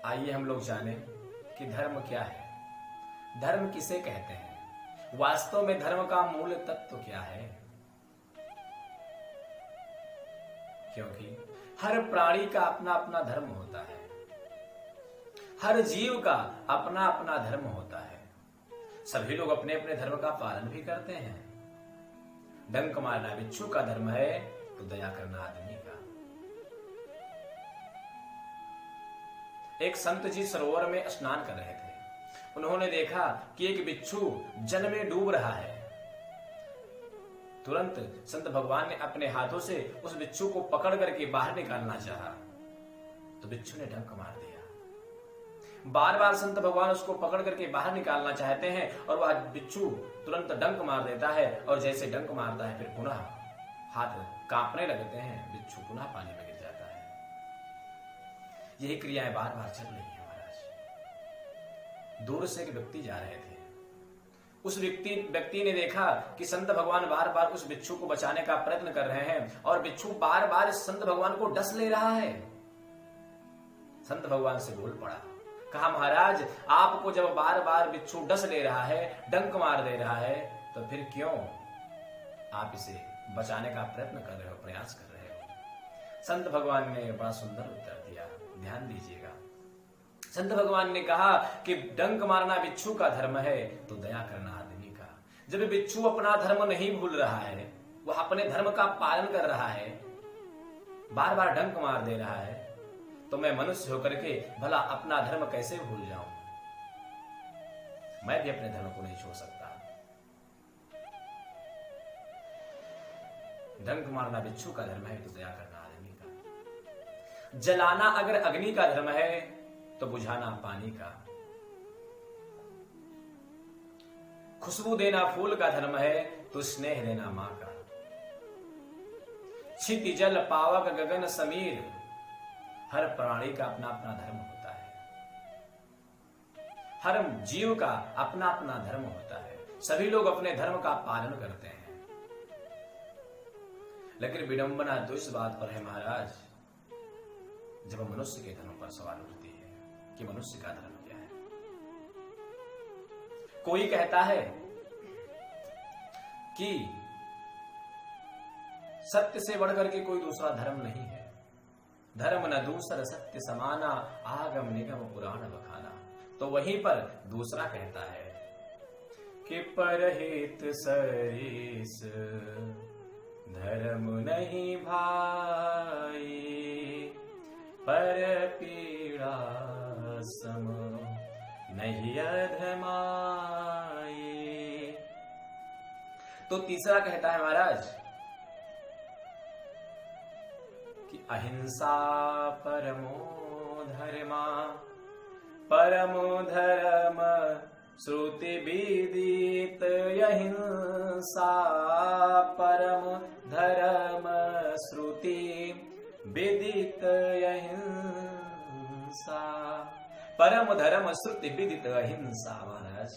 आइए हम लोग जानें कि धर्म क्या है, धर्म किसे कहते हैं, वास्तव में धर्म का मूल तत्व क्या है। क्योंकि हर प्राणी का अपना अपना धर्म होता है, हर जीव का अपना अपना धर्म होता है। सभी लोग अपने अपने धर्म का पालन भी करते हैं। डंक मारना बिच्छू का धर्म है तो दया करना आदमी का। एक संत जी सरोवर में स्नान कर रहे थे। उन्होंने देखा कि एक बिच्छू जल में डूब रहा है। तुरंत संत भगवान ने अपने हाथों से उस बिच्छू को पकड़ करके बाहर निकालना चाहा, तो बिच्छू ने डंक मार दिया। बार बार संत भगवान उसको पकड़ करके बाहर निकालना चाहते हैं और वह बिच्छू तुरंत डंक मार देता है, और जैसे डंक मारता है फिर पुनः हाथ कांपने लगते हैं, बिच्छू पुनः पानी में गिर जाता है। यही क्रियाएं बार बार चल रही है महाराज। दूर से एक व्यक्ति जा रहे थे। उस व्यक्ति ने देखा कि संत भगवान बार बार उस बिच्छू को बचाने का प्रयत्न कर रहे हैं और बिच्छू बार बार संत भगवान को डस ले रहा है। संत भगवान से बोल पड़ा, कहा महाराज आपको जब बार बार बिच्छू डस ले रहा है, डंक मार दे रहा है, तो फिर क्यों आप इसे बचाने का प्रयत्न कर रहे हो, प्रयास कर रहे हो। संत भगवान ने बड़ा सुंदर उत्तर दिया, ध्यान दीजिएगा। संत भगवान ने कहा कि डंक मारना बिच्छू का धर्म है तो दया करना आदमी का। जब बिच्छू अपना धर्म नहीं भूल रहा है, वह अपने धर्म का पालन कर रहा है, बार बार डंक मार दे रहा है, तो मैं मनुष्य होकर के भला अपना धर्म कैसे भूल जाऊं। मैं भी अपने धर्म को नहीं छोड़ सकता। डंक मारना बिच्छू का धर्म है तो दया करना आदमी का। जलाना अगर अग्नि का धर्म है तो बुझाना पानी का। खुशबू देना फूल का धर्म है तो स्नेह देना मां का। क्षिति जल पावक गगन समीर, हर प्राणी का अपना अपना धर्म होता है। हर जीव का अपना अपना धर्म होता है। सभी लोग अपने धर्म का पालन करते हैं। लेकिन विडंबना तो इस बात पर है महाराज, जब मनुष्य के धर्म पर सवाल उठती है कि मनुष्य का धर्म क्या है। कोई कहता है कि सत्य से बढ़कर के कोई दूसरा धर्म नहीं है। धर्म न दूसर सत्य समाना, आगम निगम पुराण बखाना। तो वहीं पर दूसरा कहता है कि परहित सरिस धर्म नहीं भाई, पर पीड़ा सम नहीं अधमाई। तो तीसरा कहता है महाराज कि अहिंसा परमो धर्मा, परमो धर्म श्रुति विदित। अहिंसा परम धर्म श्रुति विदित। अहिंसा परम धर्म श्रुति विदित अहिंसा। महाराज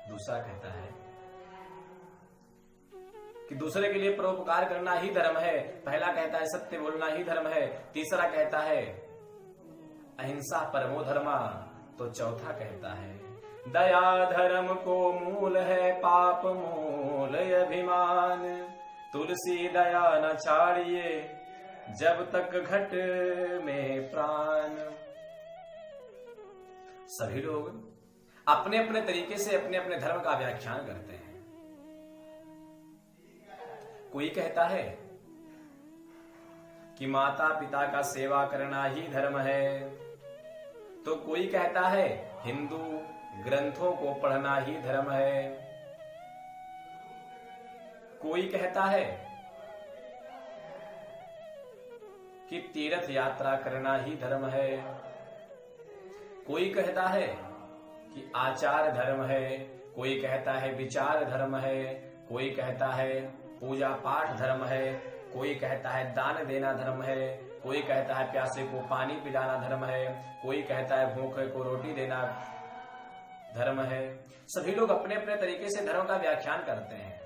दूसरा कहता है कि दूसरे के लिए परोपकार करना ही धर्म है। पहला कहता है सत्य बोलना ही धर्म है। तीसरा कहता है अहिंसा परमो धर्मा। तो चौथा कहता है दया धर्म को मूल है, पाप मूल अभिमान। तुलसी दया न छाड़िए जब तक घट में प्राण। सभी लोग अपने अपने तरीके से अपने अपने धर्म का व्याख्यान करते हैं। कोई कहता है कि माता पिता का सेवा करना ही धर्म है, तो कोई कहता है हिंदू ग्रंथों को पढ़ना ही धर्म है। कोई कहता है कि तीर्थ यात्रा करना ही धर्म है। कोई कहता है कि आचार धर्म है। कोई कहता है विचार धर्म है। कोई कहता है पूजा पाठ धर्म है। कोई कहता है दान देना धर्म है। कोई कहता है प्यासे को पानी पिलाना धर्म है। कोई कहता है भूखे को रोटी देना धर्म है। सभी लोग अपने अपने तरीके से धर्म का व्याख्यान करते हैं।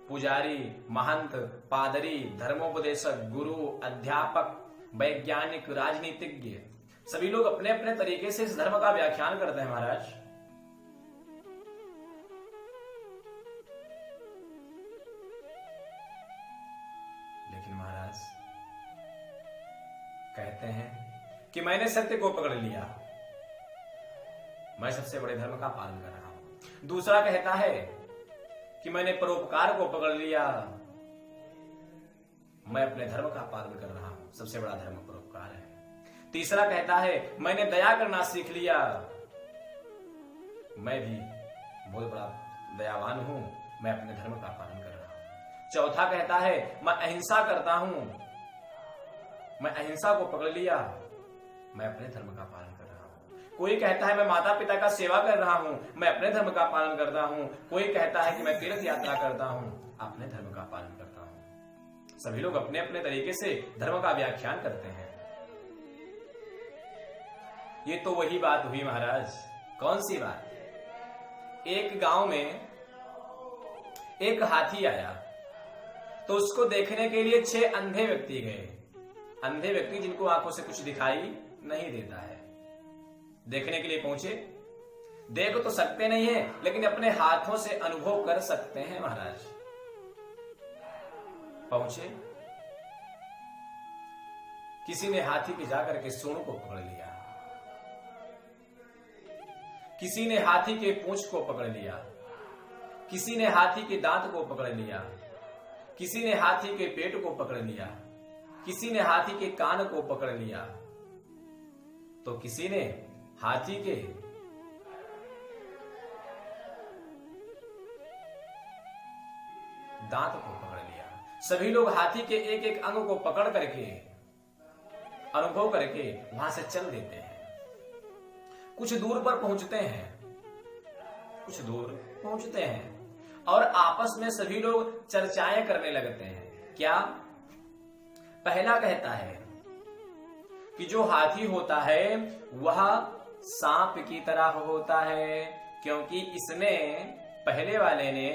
पुजारी, महंत, पादरी, धर्मोपदेशक, गुरु, अध्यापक वैज्ञानिक, राजनीतिज्ञ, सभी लोग अपने अपने तरीके से इस धर्म का व्याख्यान करते हैं महाराज। लेकिन महाराज कहते हैं कि मैंने सत्य को पकड़ लिया, मैं सबसे बड़े धर्म का पालन कर रहा हूं। दूसरा कहता है कि मैंने परोपकार को पकड़ लिया, मैं अपने धर्म का पालन कर रहा हूं, सबसे बड़ा धर्म परोपकार है। तीसरा कहता है मैंने दया करना सीख लिया, मैं भी बहुत बड़ा दयावान हूं, मैं अपने धर्म का पालन कर रहा हूं। चौथा कहता है मैं अहिंसा करता हूं, मैं अहिंसा को पकड़ लिया, मैं अपने धर्म का पालन कर रहा हूं। कोई कहता है मैं माता पिता का सेवा कर रहा हूं, मैं अपने धर्म का पालन करता हूं। कोई कहता है कि मैं तीर्थ यात्रा करता हूं, अपने धर्म का पालन करता हूं। सभी लोग अपने अपने तरीके से धर्म का व्याख्यान करते हैं। ये तो वही बात हुई महाराज। कौन सी बात? एक गांव में एक हाथी आया तो उसको देखने के लिए 6 अंधे व्यक्ति गए। अंधे व्यक्ति जिनको आंखों से कुछ दिखाई नहीं देता है, देखने के लिए पहुंचे। देख तो सकते नहीं है लेकिन अपने हाथों से अनुभव कर सकते हैं महाराज। पहुंचे, किसी ने हाथी के जाकर के सूंड को पकड़ लिया, किसी ने हाथी के पूंछ को पकड़ लिया, किसी ने हाथी के दांत को पकड़ लिया, किसी ने हाथी के पेट को पकड़ लिया, किसी ने हाथी के कान को पकड़ लिया, तो किसी ने हाथी के दांत को पकड़ लिया। सभी लोग हाथी के एक एक अंग को पकड़ करके अनुभव करके वहां से चल देते हैं। कुछ दूर पर पहुंचते हैं, कुछ दूर पहुंचते हैं और आपस में सभी लोग चर्चाएं करने लगते हैं। क्या? पहला कहता है कि जो हाथी होता है वह सांप की तरह होता है, क्योंकि इसने, पहले वाले ने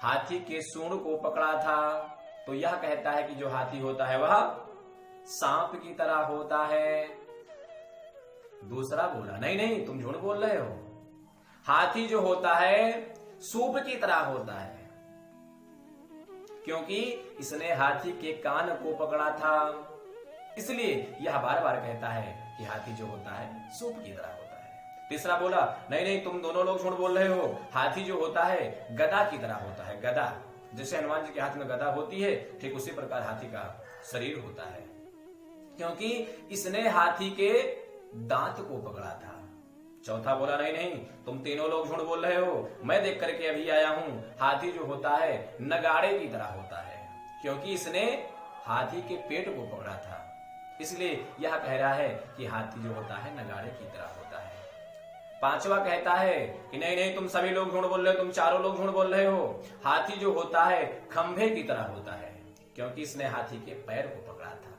हाथी के सूंड को पकड़ा था, तो यह कहता है कि जो हाथी होता है वह सांप की तरह होता है। दूसरा बोला नहीं नहीं, तुम झूठ बोल रहे हो, हाथी जो होता है सूप की तरह होता है, क्योंकि इसने हाथी के कान को पकड़ा था, इसलिए यह बार बार कहता है कि हाथी जो होता है सूप की तरह होता है। तीसरा बोला नहीं नहीं, तुम दोनों लोग झूठ बोल रहे हो, हाथी जो होता है गदा की तरह होता है। गदा, जैसे हनुमान जी के हाथ में गदा होती है, ठीक उसी प्रकार हाथी का शरीर होता है, क्योंकि इसने हाथी के दांत को पकड़ा था। चौथा बोला नहीं नहीं, तुम तीनों लोग झूठ बोल रहे हो, मैं देख करके अभी आया हूं, हाथी जो होता है नगाड़े की तरह होता है, क्योंकि इसने हाथी के पेट को पकड़ा था, इसलिए यह कह रहा है कि हाथी जो होता है नगाड़े की तरह होता है। पांचवा कहता है कि नहीं नहीं, तुम सभी लोग झूठ बोल रहे हो, तुम चारों लोग झूठ बोल रहे हो, हाथी जो होता है खंभे की तरह होता है, क्योंकि इसने हाथी के पैर को पकड़ा था।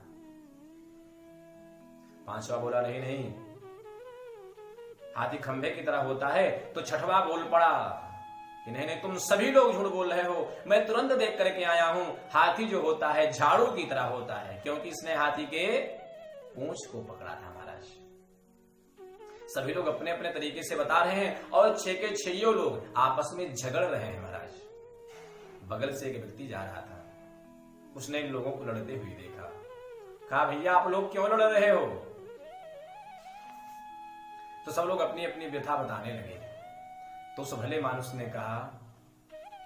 पांचवा बोला नहीं नहीं, हाथी खंभे की तरह होता है। तो छठवा बोल पड़ा कि नहीं नहीं, तुम सभी लोग झूठ बोल रहे हो, मैं तुरंत देख करके आया हूं, हाथी जो होता है झाड़ू की तरह होता है, क्योंकि इसने हाथी के पूंछ को पकड़ा था। महाराज सभी लोग अपने अपने तरीके से बता रहे हैं और 6 के 6 लोग आपस में झगड़ रहे हैं। महाराज बगल से एक व्यक्ति जा रहा था, उसने इन लोगों को लड़ते हुए देखा, कहा भैया आप लोग क्यों लड़ रहे हो? तो सब लोग अपनी अपनी व्यथा बताने लगे। तो उस भले मानुस ने कहा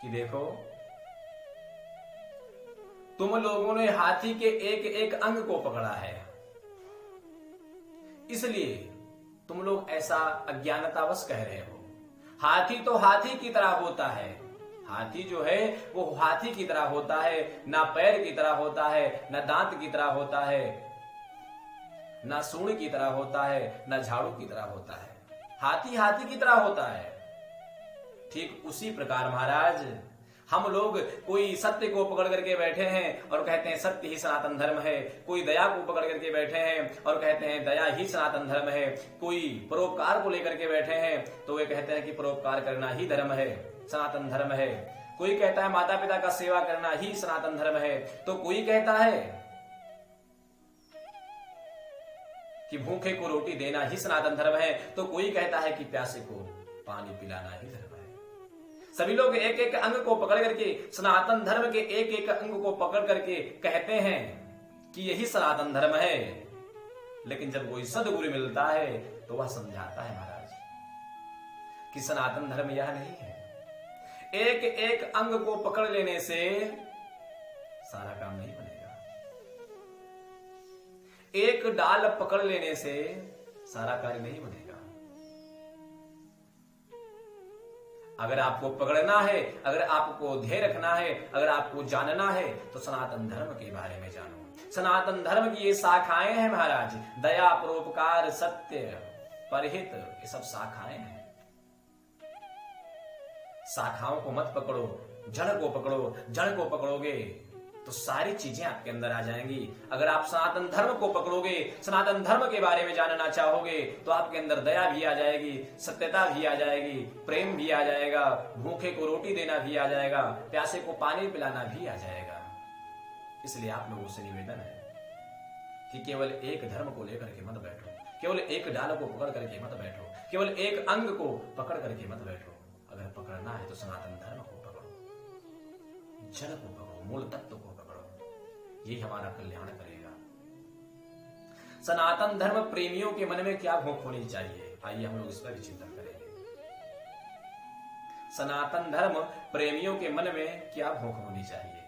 कि देखो, तुम लोगों ने हाथी के एक एक अंग को पकड़ा है, इसलिए तुम लोग ऐसा अज्ञानतावश कह रहे हो। हाथी तो हाथी की तरह होता है, हाथी जो है वो हाथी की तरह होता है, ना पैर की तरह होता है, ना दांत की तरह होता है, ना सूंड की तरह होता है, ना झाड़ू की तरह होता है, हाथी हाथी की तरह होता है। ठीक उसी प्रकार महाराज हम लोग कोई सत्य को पकड़ करके बैठे हैं और कहते हैं सत्य ही सनातन धर्म है, कोई दया को पकड़ करके बैठे हैं और कहते हैं दया ही सनातन धर्म है, कोई परोपकार को लेकर के बैठे हैं तो वे कहते हैं कि परोपकार करना ही धर्म है, सनातन धर्म है। कोई कहता है माता पिता का सेवा करना ही सनातन धर्म है, तो कोई कहता है कि भूखे को रोटी देना ही सनातन धर्म है, तो कोई कहता है कि प्यासे को पानी पिलाना ही धर्म है। सभी लोग एक एक अंग को पकड़ करके, सनातन धर्म के एक एक अंग को पकड़ करके कहते हैं कि यही सनातन धर्म है। लेकिन जब कोई सदगुरु मिलता है तो वह समझाता है महाराज कि सनातन धर्म यह नहीं है। एक एक अंग को पकड़ लेने से सारा काम नहीं बनेगा। एक डाल पकड़ लेने से सारा कार्य नहीं बनेगा। अगर आपको पकड़ना है, अगर आपको ध्येय रखना है, अगर आपको जानना है तो सनातन धर्म के बारे में जानो। सनातन धर्म की ये शाखाएं हैं महाराज, दया, परोपकार, सत्य, परहित, ये सब शाखाएं हैं। शाखाओं को मत पकड़ो, जड़ को पकड़ो। जड़ को पकड़ोगे तो सारी चीजें आपके अंदर आ जाएंगी। अगर आप सनातन धर्म को पकड़ोगे, सनातन धर्म के बारे में जानना चाहोगे तो आपके अंदर दया भी आ जाएगी, सत्यता भी आ जाएगी, प्रेम भी आ जाएगा, भूखे को रोटी देना भी आ जाएगा, प्यासे को पानी पिलाना भी आ जाएगा। इसलिए आप लोगों से निवेदन है कि केवल एक धर्म को लेकर के मत बैठो, केवल एक डाल को पकड़ करके मत बैठो, केवल एक अंग को पकड़ करके मत बैठो। अगर पकड़ना है तो सनातन धर्म को पकड़ो, जड़ को पकड़ो, मूल तत्व को पकड़ो, यही हमारा कल्याण करेगा। सनातन धर्म प्रेमियों के मन में क्या भूख होनी चाहिए, आइए हम लोग इस पर भी चिंतन करेंगे। सनातन धर्म प्रेमियों के मन में क्या भूख होनी चाहिए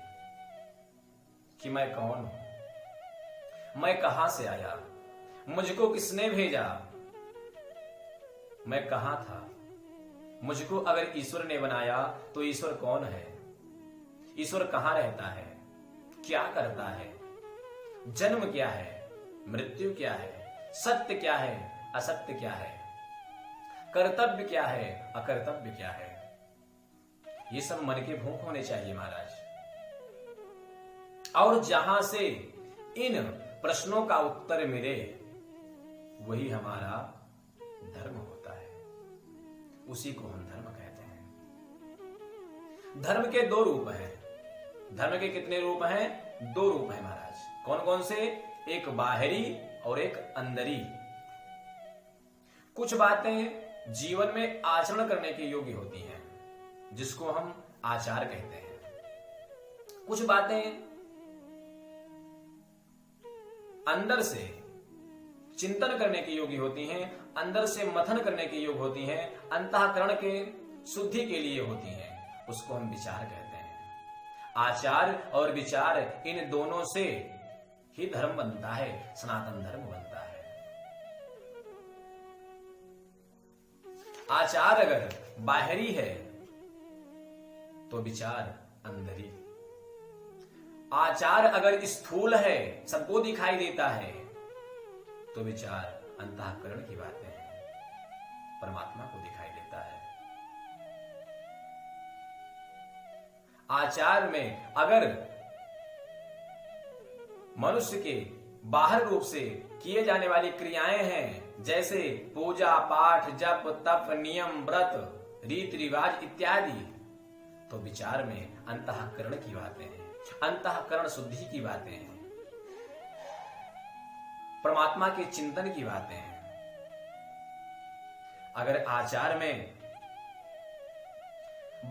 कि मैं कौन हूं, मैं कहां से आया, मुझको किसने भेजा, मैं कहां था, मुझको अगर ईश्वर ने बनाया तो ईश्वर कौन है, ईश्वर कहां रहता है, क्या करता है, जन्म क्या है, मृत्यु क्या है, सत्य क्या है, असत्य क्या है, कर्तव्य क्या है, अकर्तव्य क्या है। ये सब मन के भूख होने चाहिए महाराज। और जहां से इन प्रश्नों का उत्तर मिले वही हमारा धर्म होता है, उसी को हम धर्म कहते हैं। धर्म के दो रूप हैं। धर्म के कितने रूप हैं? दो रूप हैं महाराज। कौन कौन से? एक बाहरी और एक अंदरी। कुछ बातें जीवन में आचरण करने के योग्य होती हैं जिसको हम आचार कहते हैं। कुछ बातें अंदर से चिंतन करने की योग्य होती हैं, अंदर से मथन करने की योग्य होती हैं, अंतःकरण के शुद्धि के लिए होती हैं, उसको हम विचार कहते हैं। आचार और विचार इन दोनों से ही धर्म बनता है, सनातन धर्म बनता है। आचार अगर बाहरी है तो विचार अंदरी। आचार अगर स्थूल है, सबको दिखाई देता है, तो विचार अंतःकरण की बातें हैं, परमात्मा को दिखाई देता है। आचार में अगर मनुष्य के बाहर रूप से किए जाने वाली क्रियाएं हैं, जैसे पूजा पाठ, जप तप, नियम, व्रत, रीति रिवाज इत्यादि, तो विचार में अंतःकरण की बातें हैं, अंतःकरण शुद्धि की बातें हैं, परमात्मा के चिंतन की बातें हैं। अगर आचार में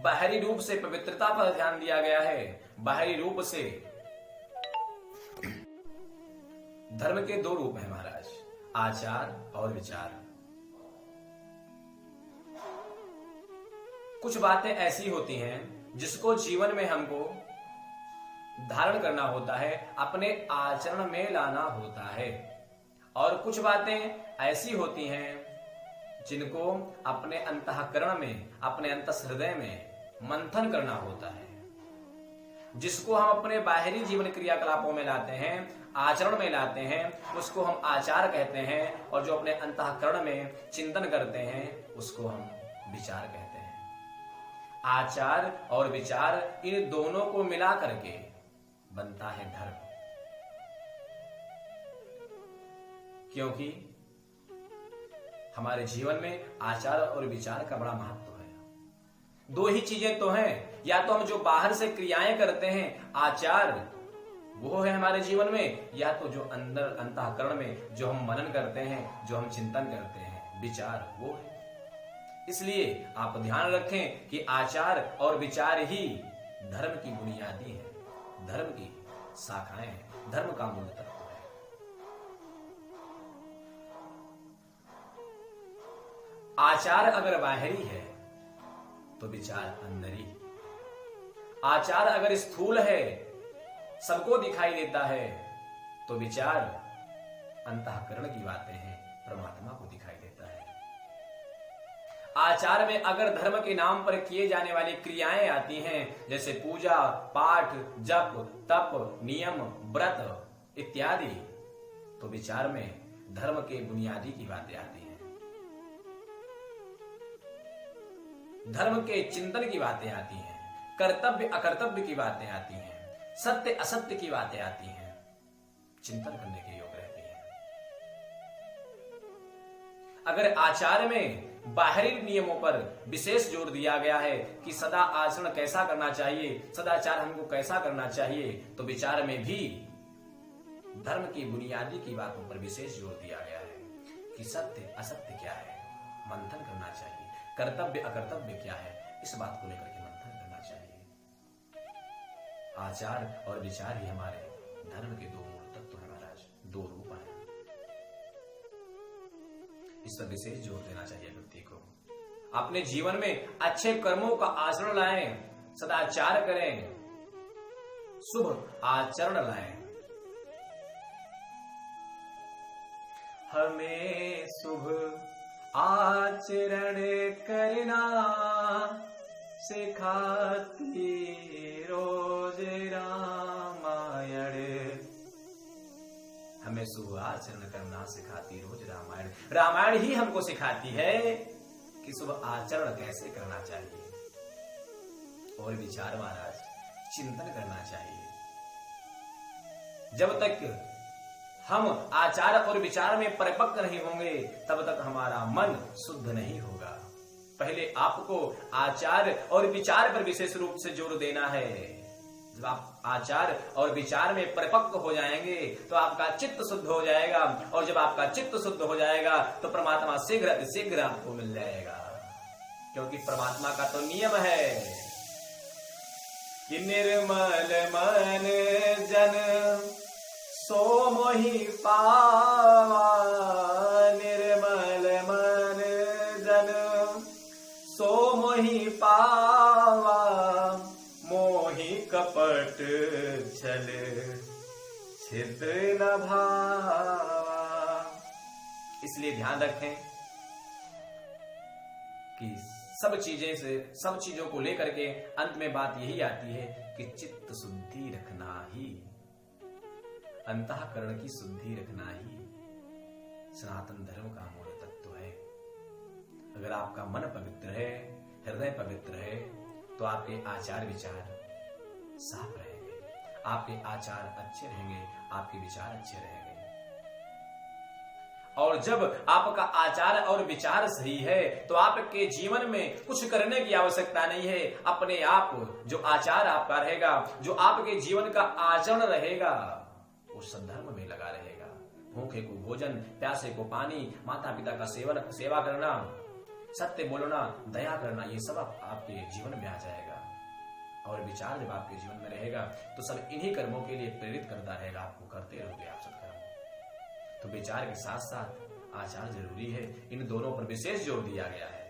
बाहरी रूप से पवित्रता पर ध्यान दिया गया है, बाहरी रूप से धर्म के दो रूप हैं महाराज, आचार और विचार। कुछ बातें ऐसी होती हैं जिसको जीवन में हमको धारण करना होता है, अपने आचरण में लाना होता है, और कुछ बातें ऐसी होती हैं जिनको अपने अंतःकरण में, अपने अंतःहृदय में मंथन करना होता है, जिसको हम अपने बाहरी जीवन क्रियाकलापों में लाते हैं, आचरण में लाते हैं, उसको हम आचार कहते हैं, और जो अपने अंतःकरण में चिंतन करते हैं उसको हम विचार कहते हैं। आचार और विचार इन दोनों को मिला करके बनता है धर्म, क्योंकि हमारे जीवन में आचार और विचार का बड़ा महत्व है। दो ही चीजें तो हैं, या तो हम जो बाहर से क्रियाएं करते हैं आचार वो है हमारे जीवन में, या तो जो अंदर अंतःकरण में जो हम मनन करते हैं, जो हम चिंतन करते हैं, विचार वो है। इसलिए आप ध्यान रखें कि आचार और विचार ही धर्म की बुनियादी है, धर्म की शाखाएं हैं, धर्म का मूल तत्व है। आचार अगर बाहरी है तो विचार अंदरी। आचार अगर स्थूल है, सबको दिखाई देता है, तो विचार अंतःकरण की बातें हैं, परमात्मा को दिखाई देता है। आचार में अगर धर्म के नाम पर किए जाने वाली क्रियाएं आती हैं, जैसे पूजा पाठ, जप तप, नियम, व्रत इत्यादि, तो विचार में धर्म के बुनियादी की बातें आती हैं, धर्म के चिंतन की बातें आती हैं, कर्तव्य अकर्तव्य की बातें आती हैं, सत्य असत्य की बातें आती हैं, चिंतन करने के योग रहती हैं। अगर आचार में बाहरी नियमों पर विशेष जोर दिया गया है कि सदा आचरण कैसा करना चाहिए, सदाचार हमको कैसा करना चाहिए, तो विचार में भी धर्म की बुनियादी की बातों पर विशेष जोर दिया गया है कि सत्य असत्य क्या है, मंथन करना चाहिए, कर्तव्य अकर्तव्य क्या है, इस बात को लेकर के मंथन करना चाहिए। आचार और विचार ही हमारे धर्म के दो मूल तत्व है महाराज, दो रूप हैं। इस पर विशेष जोर देना चाहिए व्यक्ति को। अपने जीवन में अच्छे कर्मों का आचरण लाएं, सदाचार करें, शुभ आचरण लाएं। हमें शुभ आचरण करना सिखाती रोज रामायण। हमें शुभ आचरण करना सिखाती रोज रामायण। रामायण ही हमको सिखाती है कि शुभ आचरण कैसे करना चाहिए। और विचार महाराज, चिंतन करना चाहिए। जब तक हम आचार और विचार में परिपक्व नहीं होंगे, तब तक हमारा मन शुद्ध नहीं होगा। पहले आपको आचार और विचार पर विशेष रूप से जोर देना है। जब आप आचार और विचार में परिपक्व हो जाएंगे तो आपका चित्त शुद्ध हो जाएगा, और जब आपका चित्त शुद्ध हो जाएगा तो परमात्मा शीघ्र शीघ्र आपको मिल जाएगा। क्योंकि परमात्मा का तो नियम है कि निर्मल मन जन सो मोहि पावा, निर्मल मन जन सो मोहि पावा, मोहि कपट छल छिद्र न भावा। इसलिए ध्यान रखें कि सब चीजों को लेकर के अंत में बात यही आती है कि चित्त शुद्धि रखना ही, अंतःकरण की शुद्धि रखना ही सनातन धर्म का मूल तत्व है। अगर आपका मन पवित्र है, हृदय पवित्र है, तो आपके आचार विचार साफ रहेंगे, आपके आचार अच्छे रहेंगे, आपके विचार अच्छे रहेंगे। और जब आपका आचार और विचार सही है तो आपके जीवन में कुछ करने की आवश्यकता नहीं है। अपने आप जो आचार आपका रहेगा, जो आपके जीवन का आचरण रहेगा, वो सद्धर्म में लगा रहेगा। भूखे को भोजन, प्यासे को पानी, माता पिता का सेवा करना, सत्य बोलना, दया करना, ये सब आपके जीवन में आ जाएगा। और विचार जब आपके जीवन में रहेगा तो सब इन्हीं कर्मों के लिए प्रेरित करता रहेगा, आपको करते रहोगे आप सत्कर्म। तो विचार के साथ साथ आचार जरूरी है, इन दोनों पर विशेष जोर दिया गया है।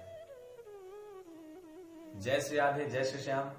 जय श्री राधे, जय श्री श्याम।